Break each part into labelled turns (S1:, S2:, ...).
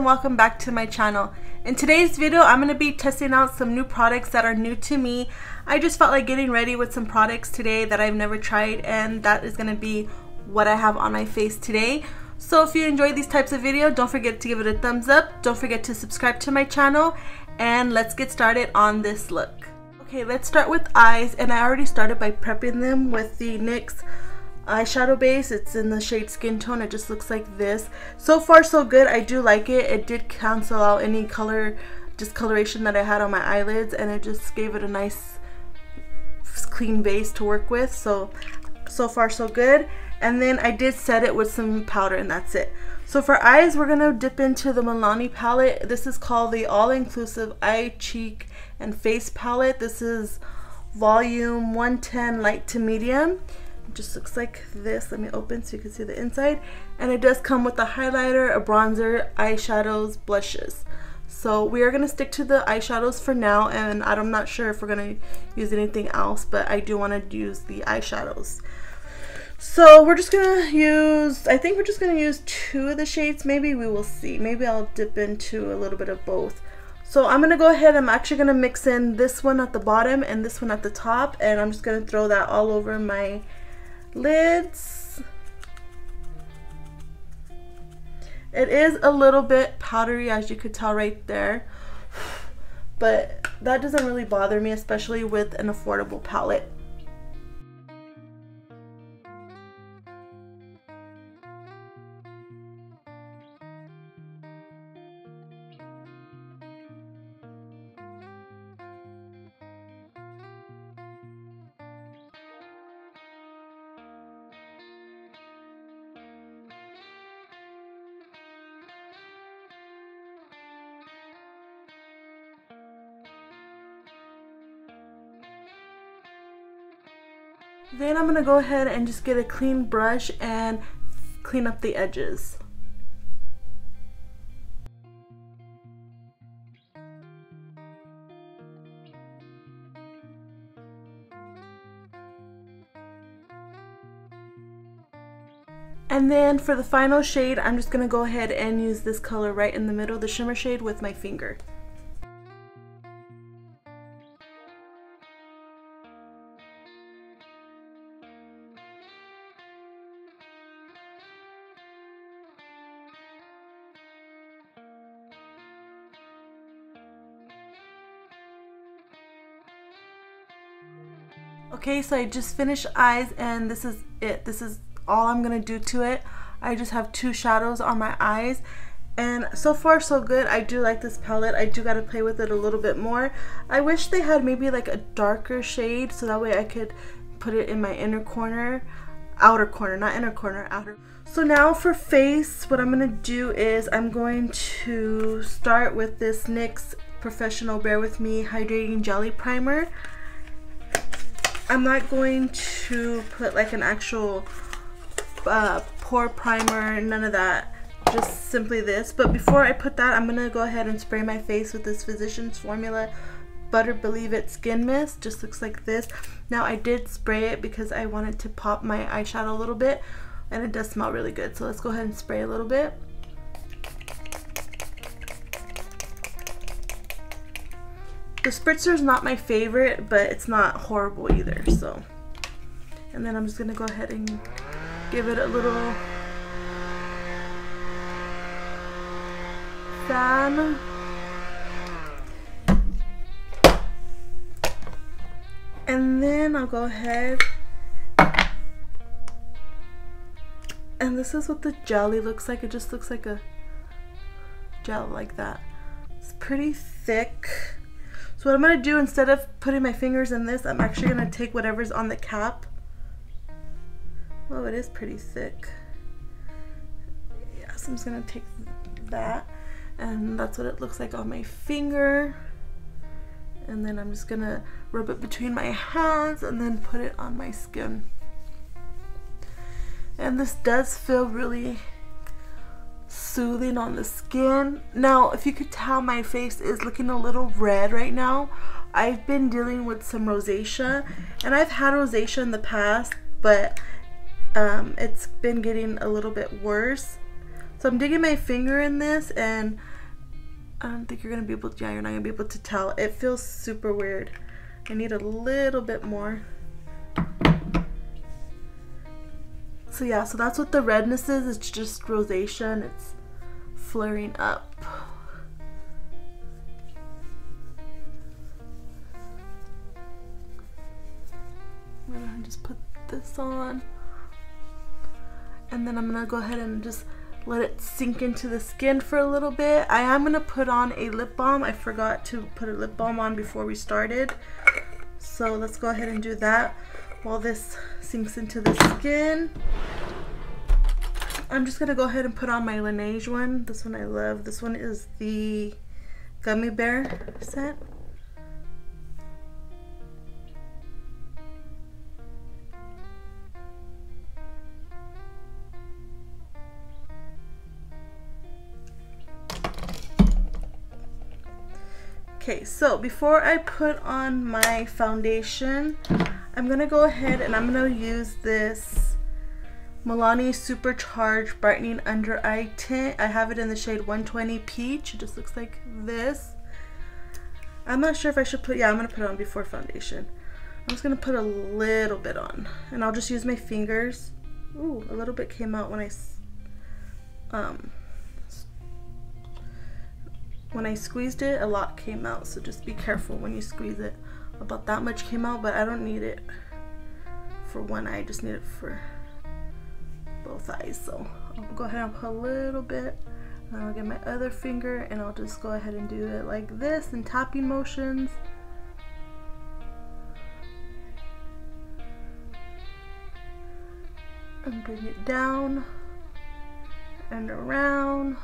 S1: welcome back to my channel. In today's video, I'm going to be testing out some new products that are new to me. I just felt like getting ready with some products today that I've never tried, and that is going to be what I have on my face today. So if you enjoy these types of videos, don't forget to give it a thumbs up. Don't forget to subscribe to my channel, and let's get started on this look. Okay, let's start with eyes, and I already started by prepping them with the NYX eyeshadow base. It's in the shade Skin Tone. It just looks like this. So far so good. I do like it. It did cancel out any color discoloration that I had on my eyelids, and it just gave it a nice clean base to work with. So far so good. And then I did set it with some powder, and that's it. So for eyes, we're gonna dip into the Milani palette. This is called the All-Inclusive Eye, Cheek, and Face palette. This is volume 110 light to medium. It just looks like this. Let me open so you can see the inside. And it does come with a highlighter, a bronzer, eyeshadows, blushes. So we are going to stick to the eyeshadows for now, and I'm not sure if we're going to use anything else, but I do want to use the eyeshadows. So we're just going to use, I think we're just going to use two of the shades. Maybe we will see. Maybe I'll dip into a little bit of both. So I'm going to go ahead, I'm actually going to mix in this one at the bottom and this one at the top, and I'm just going to throw that all over my lids. It is a little bit powdery, as you could tell right there, but that doesn't really bother me, especially with an affordable palette. Then I'm going to go ahead and just get a clean brush and clean up the edges. And then for the final shade, I'm just going to go ahead and use this color right in the middle, the shimmer shade, with my finger. Okay, so I just finished eyes, and this is it. This is all I'm gonna do to it. I just have two shadows on my eyes, and so far so good. I do like this palette. I do gotta play with it a little bit more. I wish they had maybe like a darker shade, so that way I could put it in my inner corner, outer corner, not inner corner, outer. So now for face, what I'm gonna do is I'm going to start with this NYX Professional Bare With Me Hydrating Jelly Primer. I'm not going to put like an actual pore primer, none of that, just simply this. But before I put that, I'm gonna go ahead and spray my face with this Physicians Formula Butter Believe It Skin Mist. Just looks like this. Now I did spray it because I wanted to pop my eyeshadow a little bit, and it does smell really good. So let's go ahead and spray a little bit. The spritzer is not my favorite, but it's not horrible either. So, and then I'm just gonna go ahead and give it a little fan. And then I'll go ahead, and this is what the jelly looks like. It just looks like a gel like that. It's pretty thick. So what I'm going to do, instead of putting my fingers in this, I'm actually going to take whatever's on the cap. Oh, it is pretty thick. Yeah, so I'm just going to take that, and that's what it looks like on my finger. And then I'm just going to rub it between my hands and then put it on my skin. And this does feel really soothing on the skin. Now, if you could tell, my face is looking a little red right now. I've been dealing with some rosacea, and I've had rosacea in the past, but it's been getting a little bit worse. So I'm digging my finger in this, and I don't think you're gonna be able to, yeah, you're not gonna be able to tell. It feels super weird. I need a little bit more. So yeah, so that's what the redness is. It's just rosacea and it's flaring up. I'm gonna just put this on. And then I'm gonna go ahead and just let it sink into the skin for a little bit. I am gonna put on a lip balm. I forgot to put a lip balm on before we started. So let's go ahead and do that while this sinks into the skin. I'm just gonna go ahead and put on my Laneige one. This one I love. This one is the Gummy Bear scent. Okay, so before I put on my foundation, I'm gonna go ahead and I'm gonna use this Milani Supercharged Brightening Under Eye Tint. I have it in the shade 120 Peach. It just looks like this. I'm not sure if I should put, yeah, I'm gonna put it on before foundation. I'm just gonna put a little bit on, and I'll just use my fingers. Ooh, a little bit came out when I squeezed it. A lot came out, so just be careful when you squeeze it. About that much came out, but I don't need it for one eye, I just need it for both eyes. So I'll go ahead and put a little bit, and I'll get my other finger and I'll just go ahead and do it like this in tapping motions. And bring it down and around.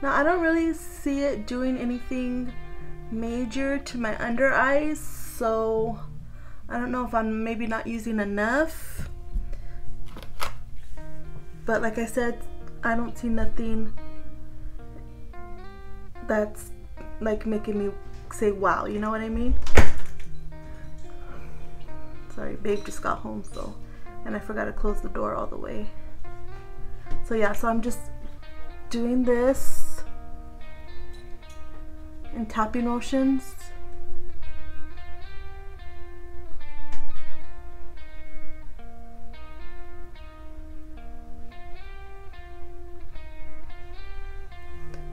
S1: Now I don't really see it doing anything major to my under eyes, so I don't know if I'm maybe not using enough. But like I said, I don't see nothing that's like making me say wow, you know what I mean? Sorry, babe just got home, so, and I forgot to close the door all the way. So yeah, so I'm just doing this in tapping motions.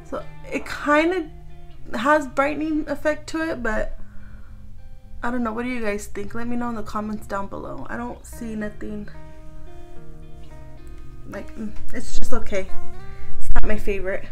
S1: So it kind of has brightening effect to it, but I don't know. What do you guys think? Let me know in the comments down below. I don't see nothing like, it's just okay. It's not my favorite.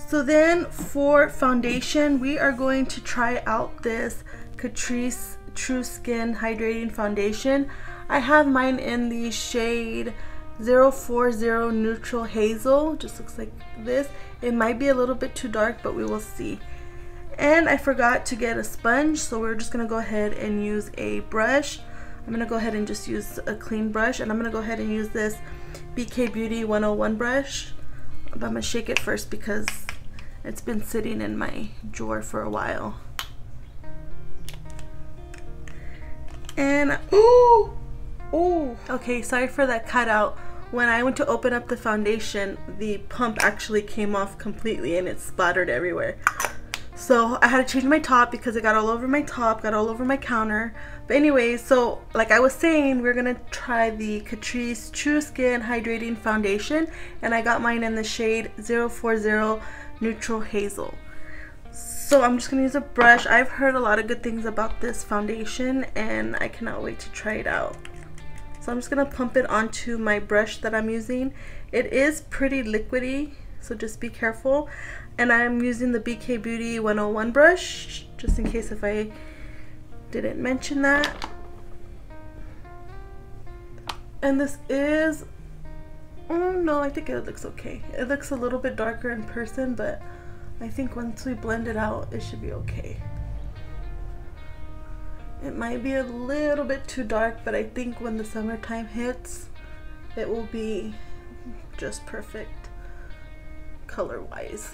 S1: So then for foundation, we are going to try out this Catrice True Skin Hydrating Foundation. I have mine in the shade 040 Neutral Hazel. Just looks like this. It might be a little bit too dark, but we will see. And I forgot to get a sponge, so we're just gonna go ahead and use a brush. I'm gonna go ahead and just use a clean brush, and I'm gonna go ahead and use this BK Beauty 101 brush. But I'm gonna shake it first because it's been sitting in my drawer for a while. And ooh, okay, sorry for that cutout. When I went to open up the foundation, the pump actually came off completely and it splattered everywhere. So I had to change my top because it got all over my top, got all over my counter. But anyways, so like I was saying, we're gonna try the Catrice True Skin Hydrating Foundation, and I got mine in the shade 040 Neutral Hazel. So I'm just gonna use a brush. I've heard a lot of good things about this foundation and I cannot wait to try it out. So I'm just gonna pump it onto my brush that I'm using. It is pretty liquidy, so just be careful. And I'm using the BK Beauty 101 brush, just in case if I didn't mention that. And this is, oh no, I think it looks okay. It looks a little bit darker in person, but I think once we blend it out, it should be okay. It might be a little bit too dark, but I think when the summertime hits, it will be just perfect color-wise.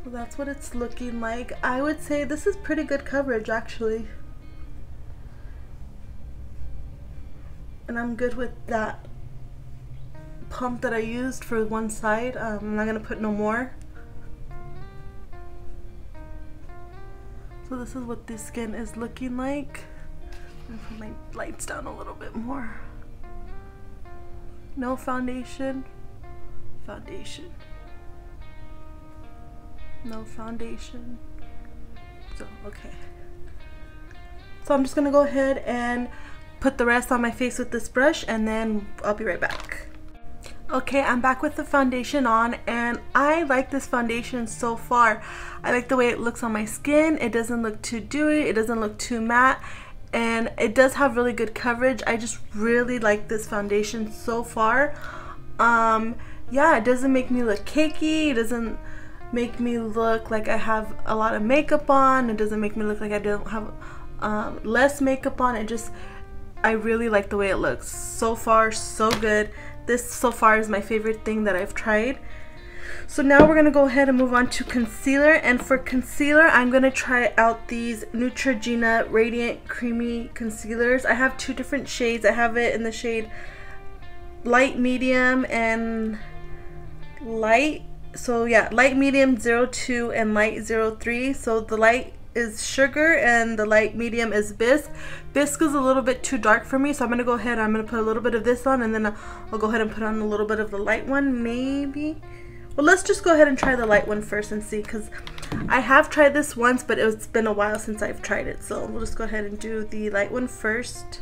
S1: So that's what it's looking like. I would say this is pretty good coverage actually. And I'm good with that pump that I used for one side. I'm not gonna put no more. So this is what this skin is looking like. I'm gonna put my lights down a little bit more. No foundation. Foundation. No foundation. So, okay. So I'm just gonna go ahead and put the rest on my face with this brush, and then I'll be right back. Okay, I'm back with the foundation on, and I like this foundation so far. I like the way it looks on my skin. It doesn't look too dewy, it doesn't look too matte, and it does have really good coverage. I just really like this foundation so far. Yeah, it doesn't make me look cakey. It doesn't make me look like I have a lot of makeup on. It doesn't make me look like I don't have less makeup on. I really like the way it looks. So far, so good. This so far is my favorite thing that I've tried. So now we're gonna go ahead and move on to concealer. And for concealer, I'm gonna try out these Neutrogena Radiant Creamy Concealers. I have two different shades. I have it in the shade light, medium, and light. So yeah, light, medium 02 and light 03. So the light is sugar and the light medium is bisque. Bisque is a little bit too dark for me, so I'm gonna go ahead, I'm gonna put a little bit of this on, and then I'll go ahead and put on a little bit of the light one, maybe. Well, let's just go ahead and try the light one first and see, because I have tried this once, but it's been a while since I've tried it. So we'll just go ahead and do the light one first,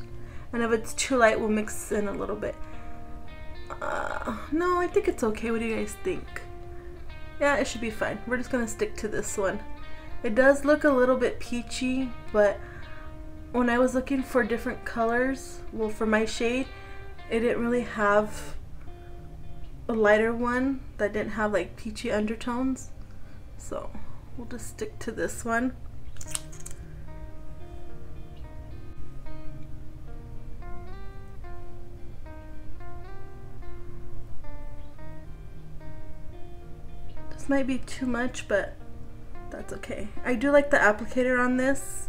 S1: and if it's too light, we'll mix in a little bit. No, I think it's okay. What do you guys think? Yeah, it should be fine. We're just gonna stick to this one. It does look a little bit peachy, but when I was looking for different colors, well, for my shade, it didn't really have a lighter one that didn't have like peachy undertones. So we'll just stick to this one. Might be too much, but that's okay. I do like the applicator on this.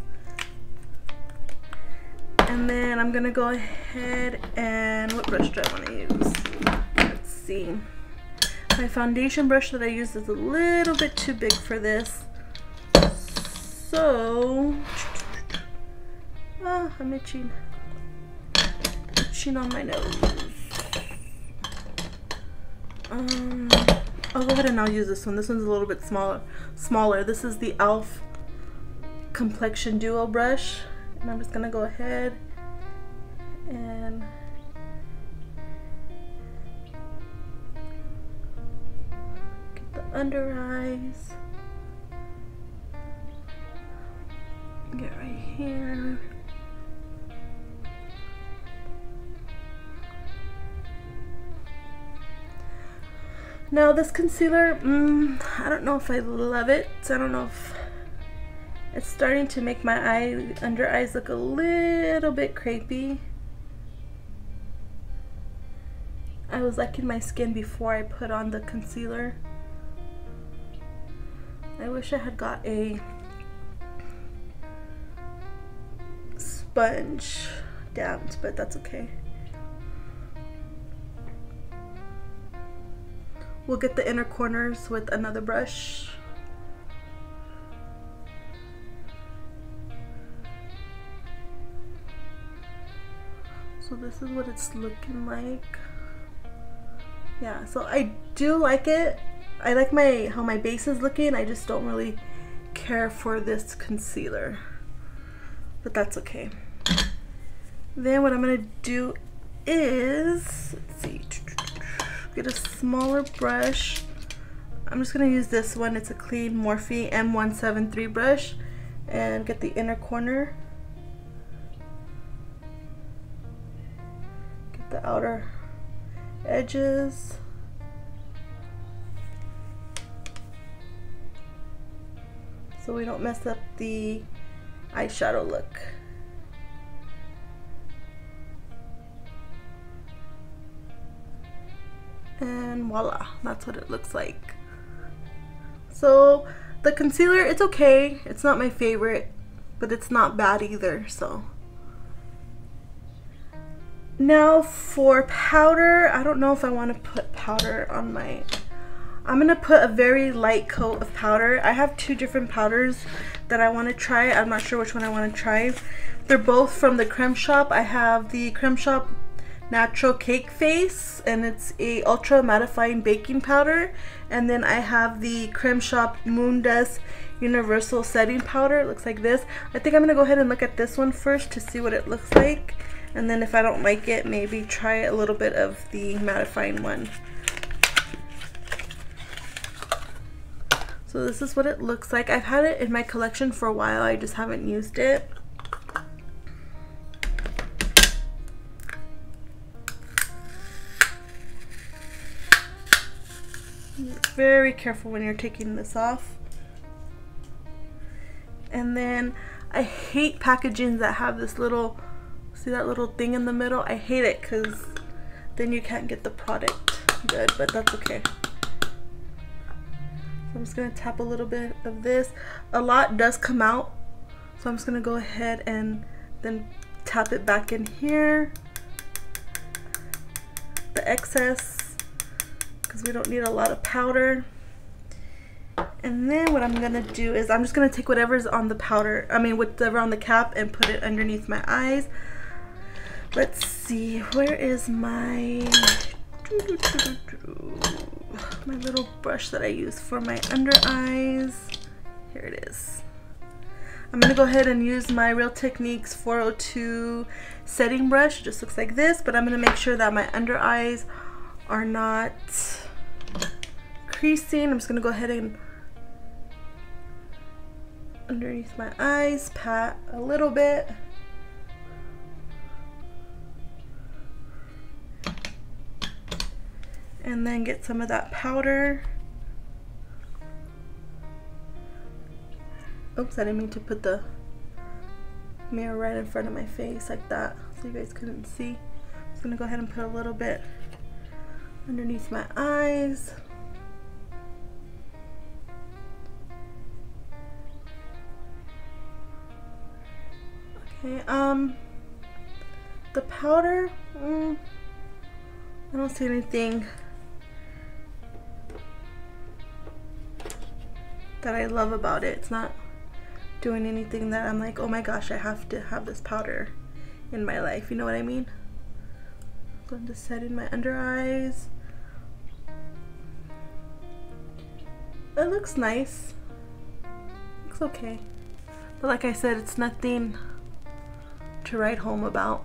S1: And then I'm gonna go ahead and, what brush do I want to use? Let's see. My foundation brush that I use is a little bit too big for this. So, I'm itching. Itching on my nose. I'll go ahead and I'll use this one. This one's a little bit smaller. This is the e.l.f. Complexion Duo brush. And I'm just going to go ahead and get the under eyes. Get right here. Now this concealer, I don't know if I love it. I don't know if it's starting to make my under eyes look a little bit crepey. I was liking my skin before I put on the concealer. I wish I had got a sponge damped, but that's okay. We'll get the inner corners with another brush. So this is what it's looking like. Yeah, so I do like it. I like how my base is looking. I just don't really care for this concealer, but that's okay. Then what I'm gonna do is, let's see, get a smaller brush. I'm just gonna use this one. It's a clean Morphe M173 brush, and get the inner corner. Get the outer edges. So we don't mess up the eyeshadow look. And voila, that's what it looks like. So the concealer, it's okay. It's not my favorite, but it's not bad either. So Now for powder, I don't know if I want to put powder on my... I'm going to put a very light coat of powder. I have two different powders that I want to try. I'm not sure which one I want to try. They're both from the Creme shop. I have the Creme shop Natural Cake Face, and it's a ultra mattifying baking powder. And then I have the Creme shop Moondust Universal Setting Powder. It looks like this. I think I'm going to go ahead and look at this one first to see what it looks like. And then if I don't like it, maybe try a little bit of the mattifying one. So this is what it looks like. I've had it in my collection for a while. I just haven't used it. Very careful when you're taking this off. And then I hate packaging that have this little, see that little thing in the middle? I hate it because then you can't get the product good, but that's okay. I'm just going to tap a little bit of this. A lot does come out, so I'm just going to go ahead and then tap it back in here. The excess, because we don't need a lot of powder. And then what I'm going to do is I'm just going to take whatever's on the powder, whatever on the cap, and put it underneath my eyes. Let's see, where is my little brush that I use for my under eyes? Here it is. I'm going to go ahead and use my Real Techniques 402 setting brush. It just looks like this, but I'm going to make sure that my under eyes are not creasing. I'm just going to go ahead and underneath my eyes, pat a little bit. And then get some of that powder. Oops, I didn't mean to put the mirror right in front of my face like that so you guys couldn't see. I'm just gonna go ahead and put a little bit underneath my eyes. Okay, the powder, I don't see anything that I love about it. It's not doing anything that I'm like, oh my gosh, I have to have this powder in my life. You know what I mean? I'm going to set in my under eyes. It looks nice. Looks okay. But like I said, it's nothing to write home about.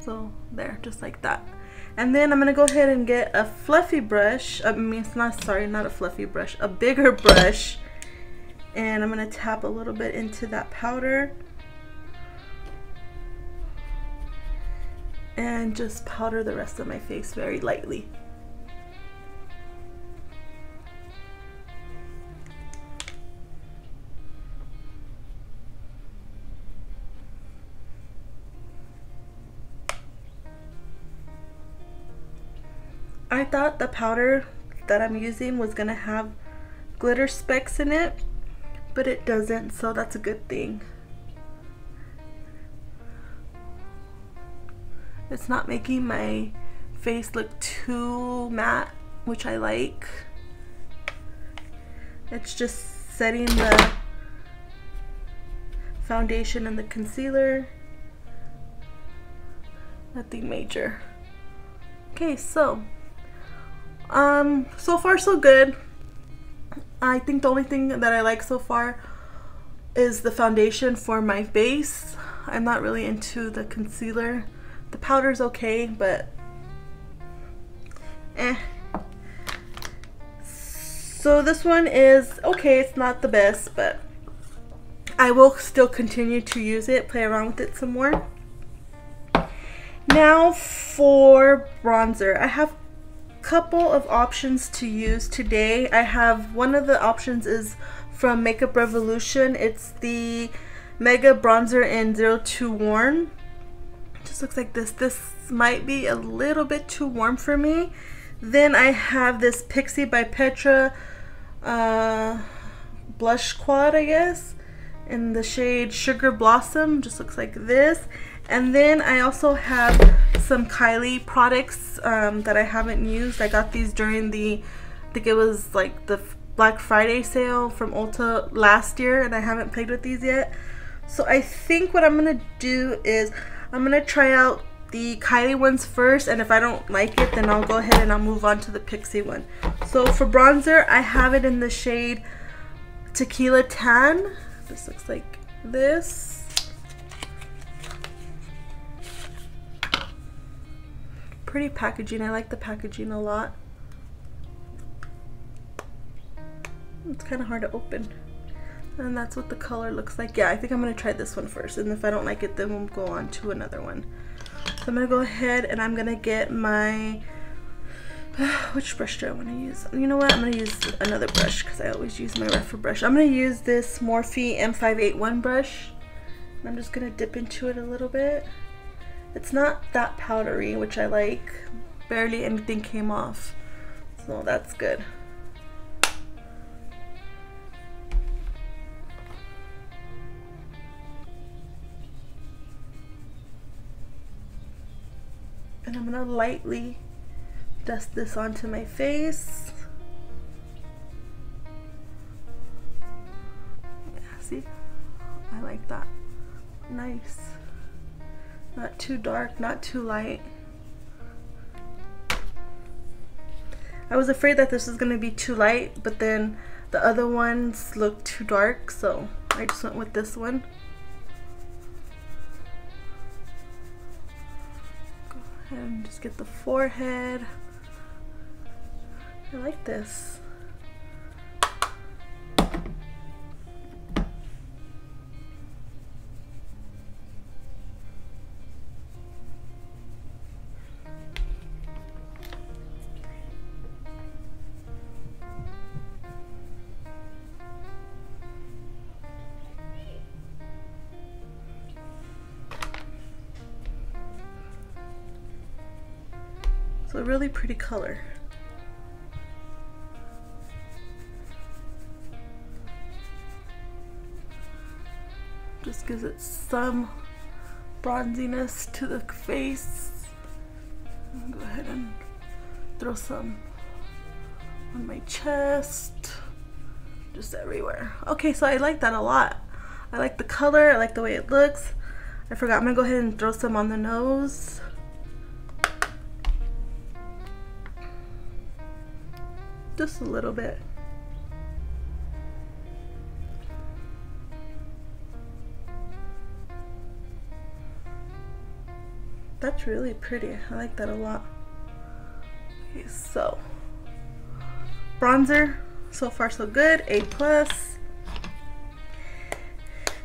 S1: So there, just like that. And then I'm gonna go ahead and get a fluffy brush. It's not, sorry, not a fluffy brush, a bigger brush. And I'm gonna tap a little bit into that powder. And just powder the rest of my face very lightly. I thought the powder that I'm using was gonna have glitter specks in it, but it doesn't, so that's a good thing. It's not making my face look too matte, which I like. It's just setting the foundation and the concealer. Nothing major. Okay, so far so good. I think the only thing that I like so far is the foundation for my base. I'm not really into the concealer. The powder's okay, but so this one is okay. It's not the best, but I will still continue to use it, play around with it some more. Now for bronzer, I have couple of options to use today. I have one of the options is from Makeup Revolution. It's the Mega Bronzer in 02 Warm. It just looks like this. This might be a little bit too warm for me. Then I have this Pixie by Petra blush quad, I guess, in the shade Sugar Blossom. Just looks like this. And then I also have some Kylie products that I haven't used. I got these during the, I think it was like the Black Friday sale from Ulta last year, and I haven't played with these yet. So I think what I'm gonna do is I'm gonna try out the Kylie ones first, and if I don't like it, then I'll go ahead and I'll move on to the Pixie one. So for bronzer, I have it in the shade Tequila Tan. This looks like this. Pretty packaging. I like the packaging a lot. It's kind of hard to open. And that's what the color looks like. Yeah, I think I'm going to try this one first, and if I don't like it, then we'll go on to another one. So I'm going to go ahead and I'm going to get my, which brush do I want to use? You know what? I'm going to use another brush because I always use my Refer brush. I'm going to use this Morphe M581 brush. And I'm just going to dip into it a little bit. It's not that powdery, which I like. Barely anything came off. So that's good. And I'm gonna lightly dust this onto my face. Yeah, see? I like that. Nice. Not too dark, not too light. I was afraid that this was gonna be too light, but then the other ones looked too dark, so I just went with this one. And just get the forehead. I like this. It's a really pretty color. Just gives it some bronziness to the face. I'll go ahead and throw some on my chest, just everywhere. Okay, so I like that a lot. I like the color, I like the way it looks. I forgot, I'm gonna go ahead and throw some on the nose. Just a little bit. That's really pretty. I like that a lot. Okay, so bronzer, so far so good, A+.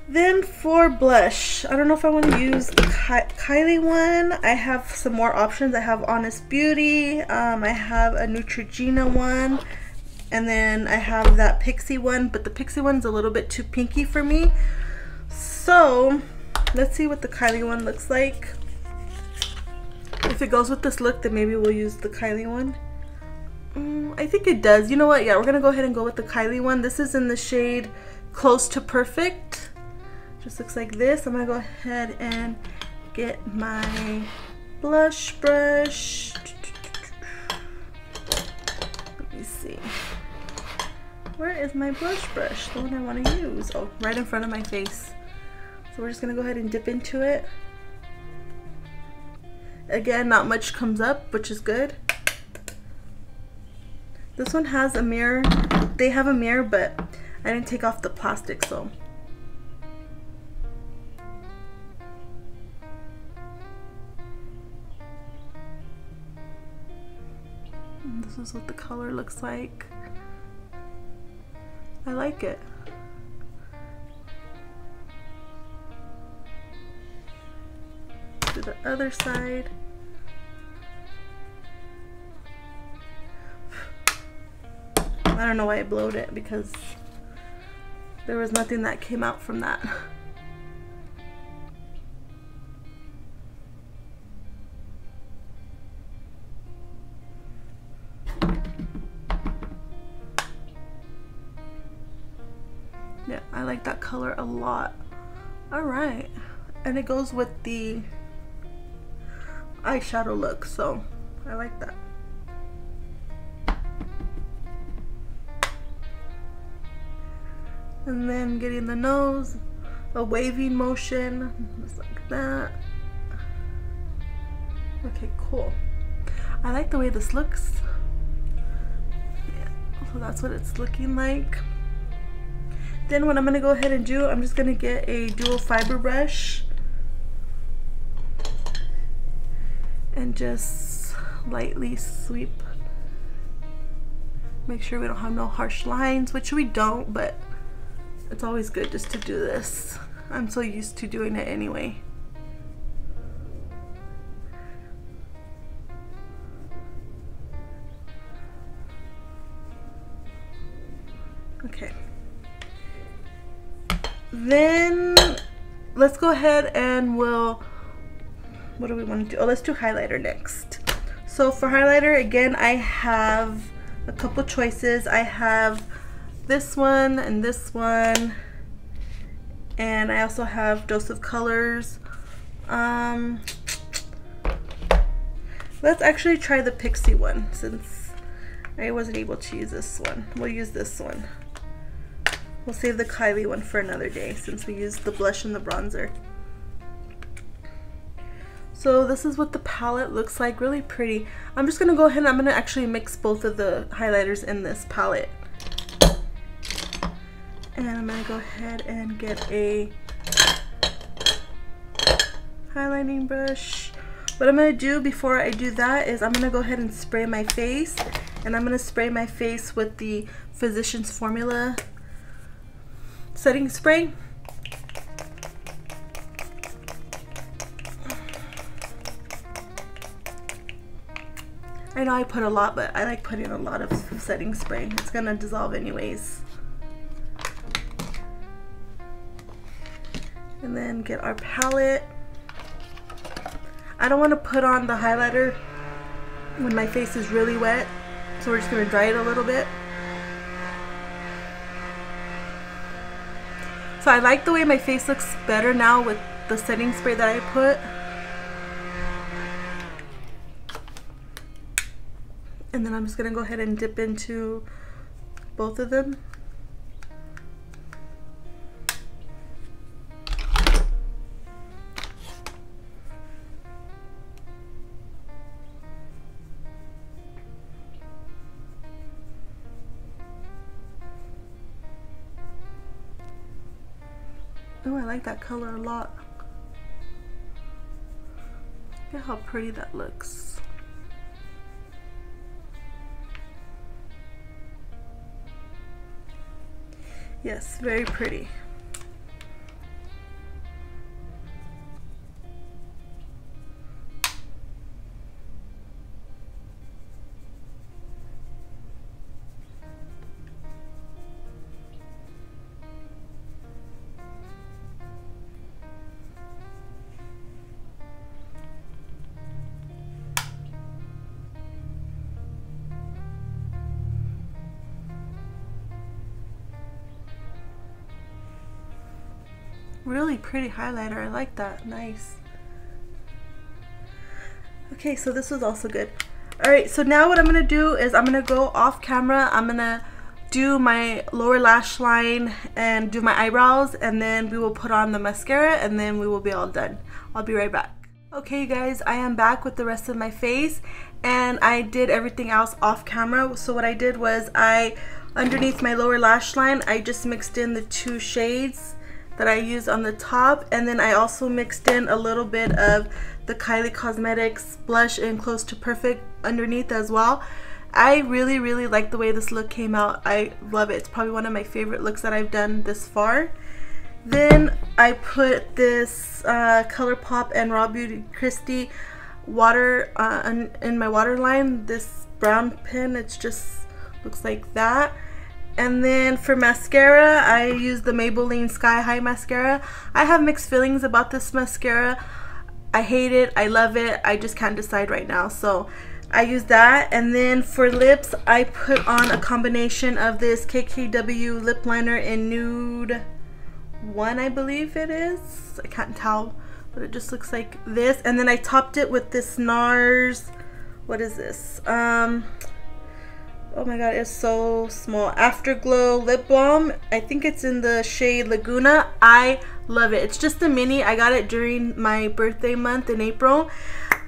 S1: Then for blush, I don't know if I want to use the Kylie one. I have some more options. I have Honest Beauty, I have a Neutrogena one, and then I have that Pixie one, but the Pixie one's a little bit too pinky for me. So let's see what the Kylie one looks like. If it goes with this look, then maybe we'll use the Kylie one. I think it does. You know what? Yeah, we're gonna go ahead and go with the Kylie one. This is in the shade Close to Perfect. Just looks like this. I'm gonna go ahead and get my blush brush. Let me see. Where is my blush brush? The one I want to use. Oh, right in front of my face. So we're just gonna go ahead and dip into it. Again, not much comes up, which is good. This one has a mirror. They have a mirror, but I didn't take off the plastic, so. And this is what the color looks like. I like it. To the other side. I don't know why I blowed it, because there was nothing that came out from that. Yeah, I like that color a lot. All right, and it goes with the eyeshadow look, so I like that. And then getting the nose, a waving motion, just like that. Okay, cool. I like the way this looks. Yeah, so that's what it's looking like. Then what I'm gonna go ahead and do, I'm just gonna get a dual fiber brush and just lightly sweep. Make sure we don't have no harsh lines, which we don't, but it's always good just to do this. I'm so used to doing it anyway. Okay. Then let's go ahead and what do we want to do? Oh, let's do highlighter next. So for highlighter, again, I have a couple choices. I have this one and this one, and I also have Dose of Colors. Let's actually try the Pixie one since I wasn't able to use this one. We'll use this one. We'll save the Kylie one for another day since we used the blush and the bronzer. So this is what the palette looks like, really pretty. I'm just gonna go ahead and I'm gonna actually mix both of the highlighters in this palette. And I'm gonna go ahead and get a highlighting brush. What I'm gonna do before I do that is I'm gonna go ahead and spray my face, and I'm gonna spray my face with the Physicians Formula setting spray. I know I put a lot, but I like putting a lot of setting spray. It's gonna dissolve anyways. And then get our palette. I don't want to put on the highlighter when my face is really wet, so we're just gonna dry it a little bit. So I like the way my face looks better now with the setting spray that I put. And then I'm just gonna go ahead and dip into both of them. Oh, I like that color a lot. Look at how pretty that looks. Yes, very pretty. Really pretty highlighter. I like that. Nice. Okay, so this was also good. Alright, so now what I'm going to do is I'm going to go off camera. I'm going to do my lower lash line and do my eyebrows, and then we will put on the mascara, and then we will be all done. I'll be right back. Okay, you guys, I am back with the rest of my face, and I did everything else off camera. So what I did was underneath my lower lash line, I just mixed in the 2 shades that I used on the top, and then I also mixed in a little bit of the Kylie Cosmetics blush in Close to Perfect underneath as well. I really like the way this look came out. I love it. It's probably one of my favorite looks that I've done this far. Then I put this ColourPop and Raw Beauty Kristi water in my waterline, this brown pen. It just looks like that. And then for mascara, I use the Maybelline Sky High mascara. I have mixed feelings about this mascara. I hate it, I love it, I just can't decide right now. So I use that. And then for lips, I put on a combination of this KKW lip liner in Nude 1, I believe it is. I can't tell but it just looks like this. And then I topped it with this NARS, what is this? Oh my god, it's so small. Afterglow lip balm. I think it's in the shade Laguna. I love it. It's just a mini. I got it during my birthday month in April.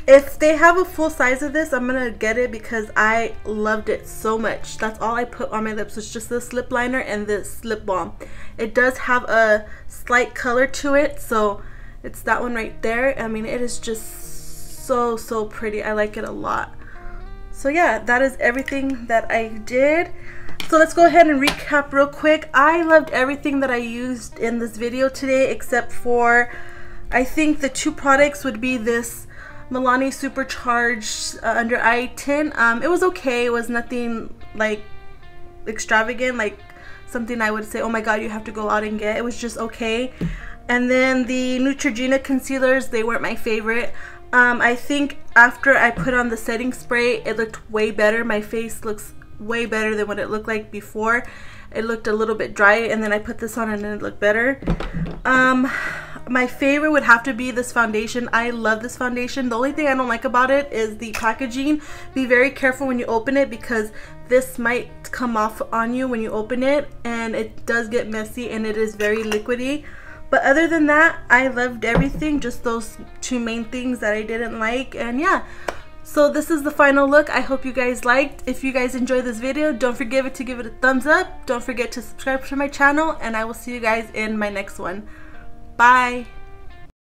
S1: If they have a full size of this, I'm gonna get it because I loved it so much. That's all I put on my lips, was just this lip liner and this lip balm. It does have a slight color to it, so it's that one right there. I mean, it is just so pretty. I like it a lot. So yeah, that is everything that I did. So let's go ahead and recap real quick. I loved everything that I used in this video today, except for, I think the two products would be this Milani Supercharged under Eye Tint. It was okay. It was nothing like extravagant, like something I would say, oh my god, you have to go out and get. It was just okay. And then the Neutrogena concealers, they weren't my favorite. I think after I put on the setting spray, it looked way better. My face looks way better than what it looked like before. It looked a little bit dry, and then I put this on and it looked better. My favorite would have to be this foundation. I love this foundation. The only thing I don't like about it is the packaging. Be very careful when you open it because this might come off on you when you open it, and it does get messy and it is very liquidy. But other than that, I loved everything, just those two main things that I didn't like. And yeah, so this is the final look. I hope you guys liked. If you guys enjoyed this video, don't forget to give it a thumbs up. Don't forget to subscribe to my channel, and I will see you guys in my next one. Bye.